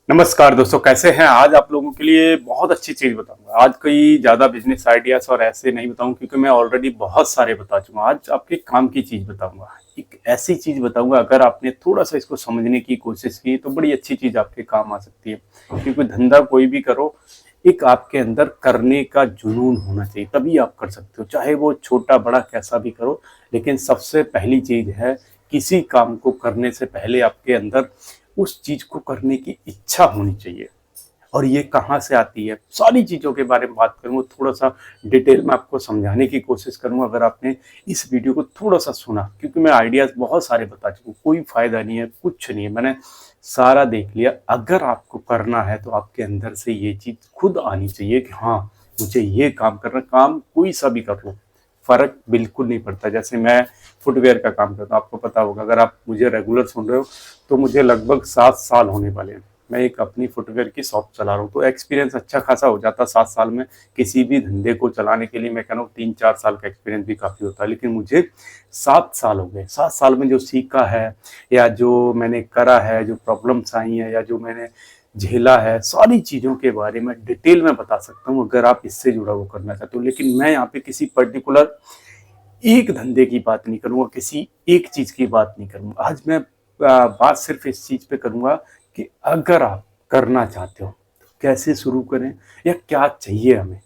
नमस्कार दोस्तों, कैसे हैं? आज आप लोगों के लिए बहुत अच्छी चीज़ बताऊंगा। आज कोई ज़्यादा बिजनेस आइडियाज़ और ऐसे नहीं बताऊं क्योंकि मैं ऑलरेडी बहुत सारे बता चुका हूं। आज आपके काम की चीज़ बताऊंगा। एक ऐसी चीज़ बताऊंगा, अगर आपने थोड़ा सा इसको समझने की कोशिश की तो बड़ी अच्छी चीज़ आपके काम आ सकती है। क्योंकि धंधा कोई भी करो, एक आपके अंदर करने का जुनून होना चाहिए, तभी आप कर सकते हो। चाहे वो छोटा बड़ा कैसा भी करो, लेकिन सबसे पहली चीज़ है, किसी काम को करने से पहले आपके अंदर उस चीज को करने की इच्छा होनी चाहिए। और ये कहाँ से आती है, सारी चीजों के बारे में बात करूंगा, थोड़ा सा डिटेल में आपको समझाने की कोशिश करूंगा। अगर आपने इस वीडियो को थोड़ा सा सुना, क्योंकि मैं आइडियाज बहुत सारे बता चुका हूँ, कोई फायदा नहीं है, कुछ नहीं है, मैंने सारा देख लिया। अगर आपको करना है तो आपके अंदर से ये चीज खुद आनी चाहिए कि हाँ, मुझे ये काम करना। काम कोई सा भी कर लो, फर्क बिल्कुल नहीं पड़ता। जैसे मैं फुटवेयर का काम करता हूँ, आपको पता होगा, अगर आप मुझे रेगुलर सुन रहे हो तो मुझे लगभग 7 साल होने वाले हैं। मैं एक अपनी फुटवेयर की शॉप चला रहा हूँ, तो एक्सपीरियंस अच्छा खासा हो जाता 7 साल में। किसी भी धंधे को चलाने के लिए मैं कह रहा हूँ 3-4 साल का एक्सपीरियंस भी काफ़ी होता है, लेकिन मुझे 7 साल हो गए। 7 साल में जो सीखा है, या जो मैंने करा है, जो प्रॉब्लम्स आई हैं, या जो मैंने झेला है, सारी चीज़ों के बारे में डिटेल में बता सकता हूँ, अगर आप इससे जुड़ा हुआ करना चाहते हो। लेकिन मैं यहाँ पे किसी पर्टिकुलर एक धंधे की बात नहीं करूंगा, किसी एक चीज की बात नहीं करूंगा। आज मैं बात सिर्फ इस चीज पे करूंगा कि अगर आप करना चाहते हो तो कैसे शुरू करें, या क्या चाहिए हमें,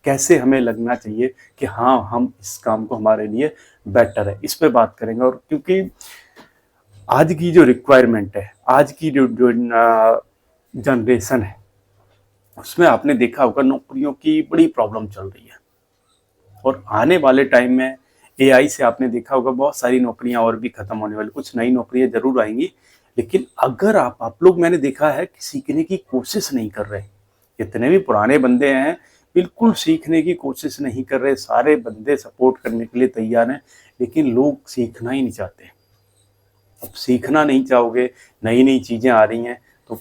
कैसे हमें लगना चाहिए कि हाँ, हम इस काम को हमारे लिए बेटर है, इस पे बात करेंगे। और क्योंकि आज की जो रिक्वायरमेंट है, आज की जो जनरेशन है, उसमें आपने देखा होगा नौकरियों की बड़ी प्रॉब्लम चल रही है। और आने वाले टाइम में एआई से आपने देखा होगा बहुत सारी नौकरियां और भी खत्म होने वाली, कुछ नई नौकरियां जरूर आएंगी। लेकिन अगर आप लोग, मैंने देखा है कि सीखने की कोशिश नहीं कर रहे। जितने भी पुराने बंदे हैं, बिल्कुल सीखने की कोशिश नहीं कर रहे। सारे बंदे सपोर्ट करने के लिए तैयार हैं, लेकिन लोग सीखना ही नहीं चाहते। अब सीखना नहीं चाहोगे, नई नई चीजें आ रही हैं, तो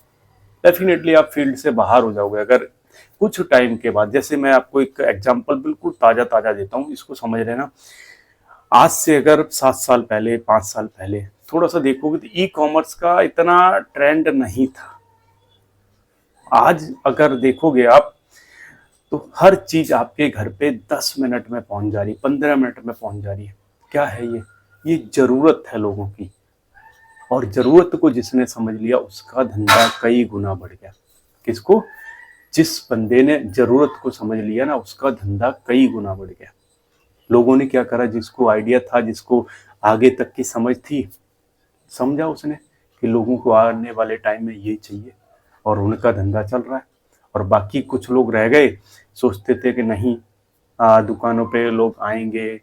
डेफिनेटली आप फील्ड से बाहर हो जाओगे। अगर कुछ टाइम के बाद, जैसे मैं आपको एक एग्जांपल बिल्कुल ताजा ताजा देता हूँ, इसको समझ लेना। आज से अगर 7 साल पहले, 5 साल पहले थोड़ा सा देखोगे तो ई कॉमर्स का इतना ट्रेंड नहीं था। आज अगर देखोगे आप, तो हर चीज आपके घर पे 10 मिनट में पहुंच जा रही है, 15 मिनट में पहुंच जा रही है। क्या है ये जरूरत है लोगों की। और जरूरत को जिसने समझ लिया, उसका धंधा कई गुना बढ़ गया। किसको? जिस बंदे ने जरूरत को समझ लिया ना, उसका धंधा कई गुना बढ़ गया। लोगों ने क्या करा, जिसको आइडिया था, जिसको आगे तक की समझ थी, समझा उसने कि लोगों को आने वाले टाइम में ये चाहिए, और उनका धंधा चल रहा है। और बाकी कुछ लोग रह गए, सोचते थे कि नहीं, दुकानों पे लोग आएंगे,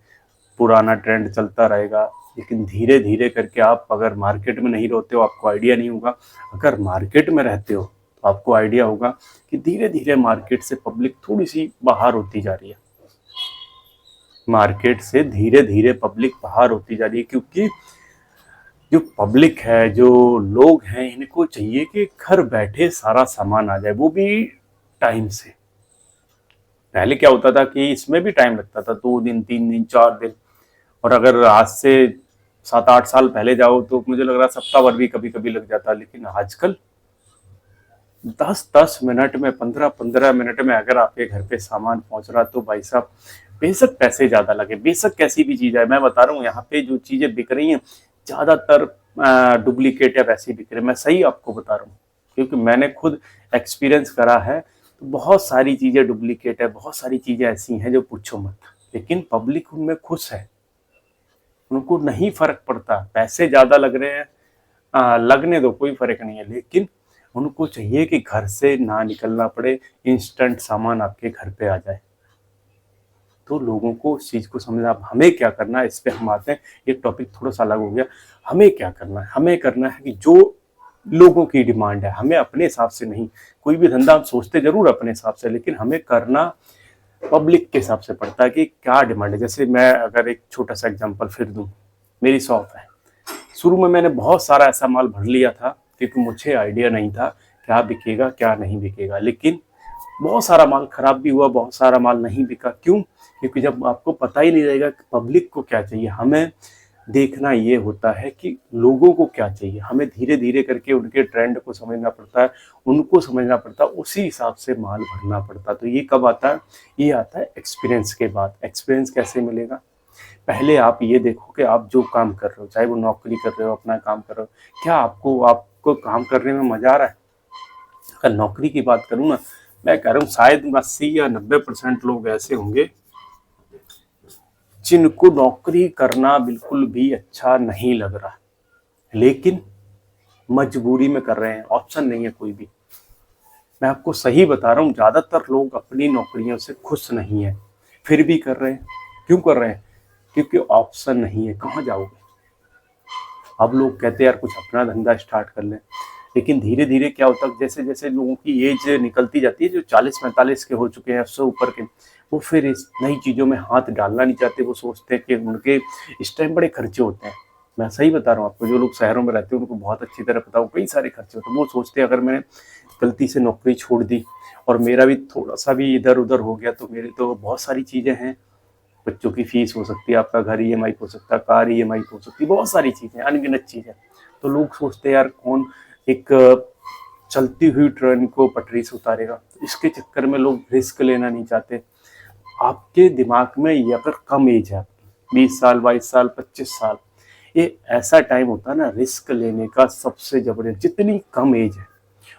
पुराना ट्रेंड चलता रहेगा। लेकिन धीरे धीरे करके, आप अगर मार्केट में नहीं रहते हो आपको आइडिया नहीं होगा। अगर मार्केट में रहते हो तो आपको आइडिया होगा कि धीरे धीरे मार्केट से पब्लिक थोड़ी सी बाहर होती जा रही है। मार्केट से धीरे धीरे पब्लिक बाहर होती जा रही है, क्योंकि जो पब्लिक है, जो लोग हैं, इनको चाहिए कि घर बैठे सारा सामान आ जाए, वो भी टाइम से। पहले क्या होता था कि इसमें भी टाइम लगता था, 2 दिन, 3 दिन, 4 दिन। और अगर आज से 7-8 साल पहले जाओ तो मुझे लग रहा सप्ताह भर भी कभी कभी लग जाता। लेकिन आजकल 10-10 मिनट में, 15-15 मिनट में अगर आपके घर पे सामान पहुंच रहा, तो भाई साहब, बेशक पैसे ज्यादा लगे, बेशक कैसी भी चीज है, मैं बता रहा हूँ यहाँ पे जो चीजें बिक रही हैं, ज्यादातर डुप्लीकेट या वैसी बिक रही है। मैं सही आपको बता रहा हूँ, क्योंकि मैंने खुद एक्सपीरियंस करा है। तो बहुत सारी चीजें डुप्लीकेट है, बहुत सारी चीजें ऐसी हैं जो पूछो मत। लेकिन पब्लिक उनमें खुश है, उनको नहीं फर्क पड़ता, पैसे ज्यादा लग रहे हैं, लगने दो, कोई फर्क नहीं है। लेकिन उनको चाहिए कि घर से ना निकलना पड़े, इंस्टेंट सामान आपके घर पे आ जाए। तो लोगों को उस चीज को समझना। अब हमें क्या करना है, इस पे हम आते हैं। ये टॉपिक थोड़ा सा अलग हो गया। हमें क्या करना है? हमें करना है कि जो लोगों की डिमांड है, हमें अपने हिसाब से नहीं। कोई भी धंधा हम सोचते जरूर अपने हिसाब से, लेकिन हमें करना पब्लिक के हिसाब से पड़ता है कि क्या डिमांड है। जैसे मैं अगर एक छोटा सा एग्जांपल फिर दूं, मेरी शॉप है। शुरू में मैंने बहुत सारा ऐसा माल भर लिया था, क्योंकि मुझे आइडिया नहीं था क्या बिकेगा क्या नहीं बिकेगा। लेकिन बहुत सारा माल खराब भी हुआ, बहुत सारा माल नहीं बिका। क्यों? क्योंकि जब आपको पता ही नहीं रहेगा कि पब्लिक को क्या चाहिए। हमें देखना ये होता है कि लोगों को क्या चाहिए। हमें धीरे धीरे करके उनके ट्रेंड को समझना पड़ता है, उनको समझना पड़ता है, उसी हिसाब से माल भरना पड़ता है। तो ये कब आता है? ये आता है एक्सपीरियंस के बाद। एक्सपीरियंस कैसे मिलेगा? पहले आप ये देखो कि आप जो काम कर रहे हो, चाहे वो नौकरी कर रहे हो, अपना काम कर रहे हो, क्या आपको आपको काम करने में मजा आ रहा है? अगर नौकरी की बात करूँ ना, मैं कह रहा हूँ शायद 80 या 90% लोग ऐसे होंगे जिनको नौकरी करना बिल्कुल भी अच्छा नहीं लग रहा, लेकिन मजबूरी में कर रहे हैं, ऑप्शन नहीं है कोई भी। मैं आपको सही बता रहा हूँ, ज्यादातर लोग अपनी नौकरियों से खुश नहीं है, फिर भी कर रहे हैं। क्यों कर रहे हैं? क्योंकि ऑप्शन नहीं है। कहाँ जाओगे? अब लोग कहते हैं यार कुछ अपना धंधा स्टार्ट कर लें, लेकिन धीरे धीरे क्या होता है, जैसे जैसे लोगों की एज निकलती जाती है, जो 40-45 के हो चुके हैं, उससे ऊपर के, वो फिर इस नई चीज़ों में हाथ डालना नहीं चाहते। वो सोचते हैं कि उनके इस टाइम बड़े खर्चे होते हैं। मैं सही बता रहा हूँ आपको, जो लोग शहरों में रहते हैं उनको बहुत अच्छी तरह पता हो, कई सारे खर्चे होते हैं। वो सोचते हैं अगर मैंने गलती से नौकरी छोड़ दी और मेरा भी थोड़ा सा भी इधर उधर हो गया, तो मेरे तो बहुत सारी चीज़ें हैं। बच्चों की फीस हो सकती है, आपका घर ईएमआई हो सकता है, कार ईएमआई हो सकती है, बहुत सारी चीज़ें, अनगिनत चीज़ें। तो लोग सोचते हैं यार कौन एक चलती हुई ट्रेन को पटरी से उतारेगा। तो इसके चक्कर में लोग रिस्क लेना नहीं चाहते। आपके दिमाग में ये अगर कम एज है, 20 साल, 22 साल, 25 साल, ये ऐसा टाइम होता है ना रिस्क लेने का सबसे जबरदस्त। जितनी कम एज है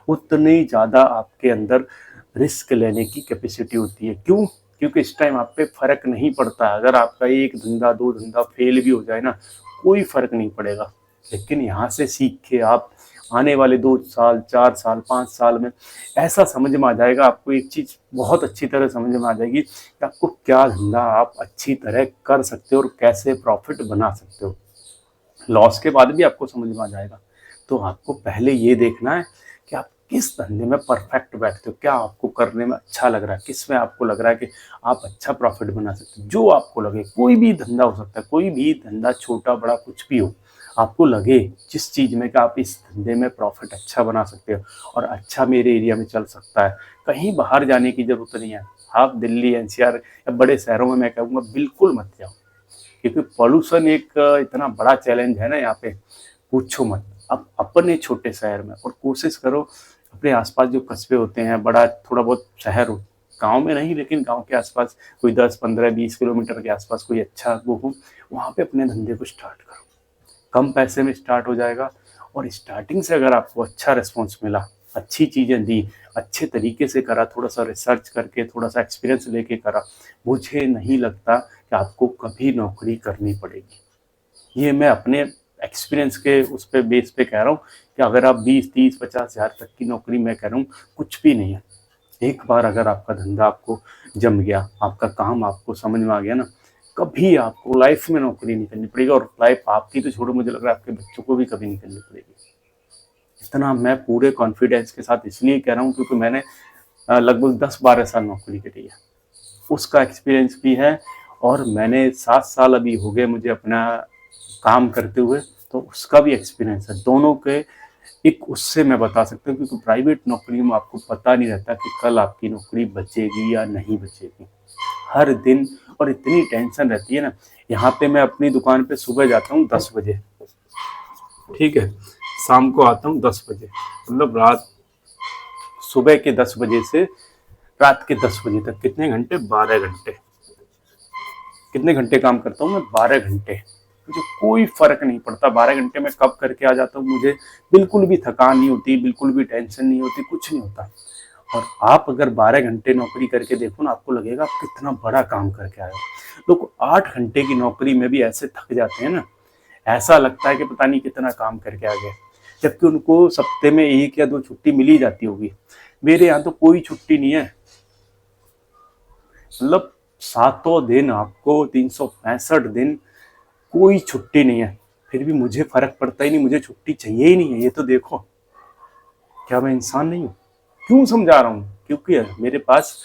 उतनी ज़्यादा आपके अंदर रिस्क लेने की कैपेसिटी होती है। क्यों? क्योंकि इस टाइम आप पे फर्क नहीं पड़ता। अगर आपका एक धंधा, दो धंधा फेल भी हो जाए ना, कोई फर्क नहीं पड़ेगा। लेकिन यहाँ से सीख के आप आने वाले 2 साल, 4 साल, 5 साल में ऐसा समझ में आ जाएगा, आपको एक चीज़ बहुत अच्छी तरह समझ में आ जाएगी कि आपको क्या धंधा आप अच्छी तरह कर सकते हो और कैसे प्रॉफिट बना सकते हो। लॉस के बाद भी आपको समझ में आ जाएगा। तो आपको पहले ये देखना है कि आप किस धंधे में परफेक्ट बैठते हो, क्या आपको करने में अच्छा लग रहा है, किस में आपको लग रहा है कि आप अच्छा प्रॉफिट बना सकते हो। जो आपको लगे, कोई भी धंधा हो सकता है, कोई भी धंधा, छोटा बड़ा कुछ भी हो, आपको लगे जिस चीज़ में कि आप इस धंधे में प्रॉफिट अच्छा बना सकते हो और अच्छा मेरे एरिया में चल सकता है, कहीं बाहर जाने की ज़रूरत नहीं है। आप दिल्ली, एनसीआर या बड़े शहरों में मैं कहूँगा बिल्कुल मत जाओ, क्योंकि पॉल्यूशन एक इतना बड़ा चैलेंज है ना यहाँ पे, पूछो मत। अब अपने छोटे शहर में, और कोशिश करो अपने आसपास जो कस्बे होते हैं, बड़ा थोड़ा बहुत शहर हो, गांव में नहीं लेकिन गांव के आसपास कोई 10, 15, 20 किलोमीटर के आसपास कोई अच्छा वो हो, वहाँ पे अपने धंधे को स्टार्ट करो। कम पैसे में स्टार्ट हो जाएगा, और स्टार्टिंग से अगर आपको अच्छा रिस्पॉन्स मिला, अच्छी चीज़ें दी, अच्छे तरीके से करा, थोड़ा सा रिसर्च करके, थोड़ा सा एक्सपीरियंस लेके करा, मुझे नहीं लगता कि आपको कभी नौकरी करनी पड़ेगी। ये मैं अपने एक्सपीरियंस के उस पे बेस पे कह रहा हूँ कि अगर आप 20, 30, 50 हज़ार तक की नौकरी, मैं कह रहा हूँ कुछ भी नहीं है। एक बार अगर आपका धंधा आपको जम गया, आपका काम आपको समझ में आ गया ना, कभी आपको लाइफ में नौकरी नहीं करनी पड़ेगी। और लाइफ आपकी तो छोड़ो, मुझे लग रहा है आपके बच्चों को भी कभी नहीं करनी पड़ेगी। इतना मैं पूरे कॉन्फिडेंस के साथ इसलिए कह रहा हूँ क्योंकि मैंने लगभग 10-12 साल नौकरी करी है, उसका एक्सपीरियंस भी है। और मैंने 7 साल अभी हो गए मुझे अपना काम करते हुए, तो उसका भी एक्सपीरियंस है। दोनों के एक उससे मैं बता सकता हूँ, क्योंकि प्राइवेट नौकरी में आपको पता नहीं रहता कि कल आपकी नौकरी बचेगी या नहीं बचेगी, हर दिन। और इतनी टेंशन रहती है ना। यहाँ पे मैं अपनी दुकान पे सुबह जाता हूँ 10 बजे, ठीक है, शाम को आता हूँ 10 बजे, मतलब रात, सुबह के 10 बजे से रात के 10 बजे तक कितने घंटे? 12 घंटे। कितने घंटे काम करता हूँ मैं? 12 घंटे। मुझे कोई फर्क नहीं पड़ता 12 घंटे में कब करके आ जाता हूँ, मुझे बिल्कुल भी थकान नहीं होती, बिल्कुल भी टेंशन नहीं होती, कुछ नहीं होता। और आप अगर 12 घंटे नौकरी करके देखो ना, आपको लगेगा आप कितना बड़ा काम करके आए हो। लोग 8 घंटे की नौकरी में भी ऐसे थक जाते हैं ना, ऐसा लगता है कि पता नहीं कितना काम करके आ गए, जबकि उनको सप्ते में 1 या 2 छुट्टी मिल ही जाती होगी। मेरे यहाँ तो कोई छुट्टी नहीं है, मतलब सातों दिन आपको, 365 दिन कोई छुट्टी नहीं है। फिर भी मुझे फर्क पड़ता ही नहीं, मुझे छुट्टी चाहिए ही नहीं है। ये तो देखो, क्या मैं इंसान नहीं हूँ? क्यों समझा रहा हूँ? क्योंकि मेरे पास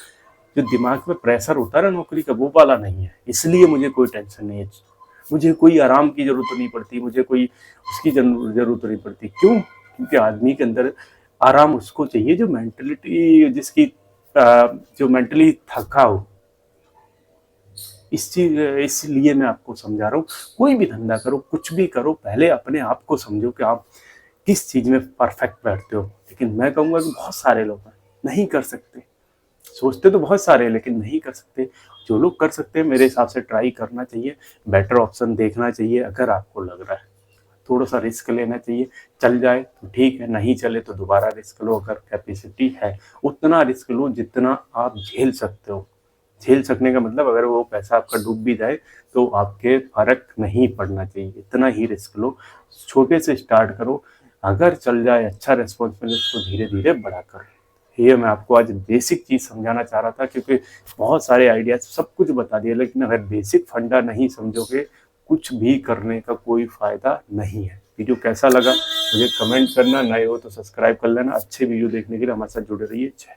जो दिमाग में प्रेशर होता है ना नौकरी का, वो वाला नहीं है, इसलिए मुझे कोई टेंशन नहीं है। मुझे कोई आराम की जरूरत नहीं पड़ती, मुझे कोई उसकी जरूरत नहीं पड़ती। क्यों? क्योंकि आदमी के अंदर आराम उसको चाहिए जो मेंटलिटी, जिसकी जो मेंटली थका हो। इसलिए मैं आपको समझा रहा हूँ, कोई भी धंधा करो, कुछ भी करो, पहले अपने आप को समझो कि आप किस चीज़ में परफेक्ट बैठते हो। लेकिन मैं कहूँगा कि बहुत सारे लोग हैं, नहीं कर सकते। सोचते तो बहुत सारे हैं लेकिन नहीं कर सकते। जो लोग कर सकते हैं मेरे हिसाब से ट्राई करना चाहिए, बेटर ऑप्शन देखना चाहिए। अगर आपको लग रहा है थोड़ा सा रिस्क लेना चाहिए, चल जाए तो ठीक है, नहीं चले तो दोबारा रिस्क लो। अगर कैपेसिटी है उतना रिस्क लो जितना आप झेल सकते हो। झेल सकने का मतलब अगर वो पैसा आपका डूब भी जाए तो आपके फर्क नहीं पड़ना चाहिए, इतना ही रिस्क लो। छोटे से स्टार्ट करो, अगर चल जाए अच्छा रिस्पॉन्स मिले उसको धीरे धीरे बड़ा करो। ये मैं आपको आज बेसिक चीज़ समझाना चाह रहा था, क्योंकि बहुत सारे आइडियाज सब कुछ बता दिए, लेकिन अगर बेसिक फंडा नहीं समझोगे कुछ भी करने का कोई फायदा नहीं है। वीडियो कैसा लगा मुझे कमेंट करना, नए हो तो सब्सक्राइब कर लेना। अच्छे वीडियो देखने के लिए हमारे साथ जुड़े रहिए। जय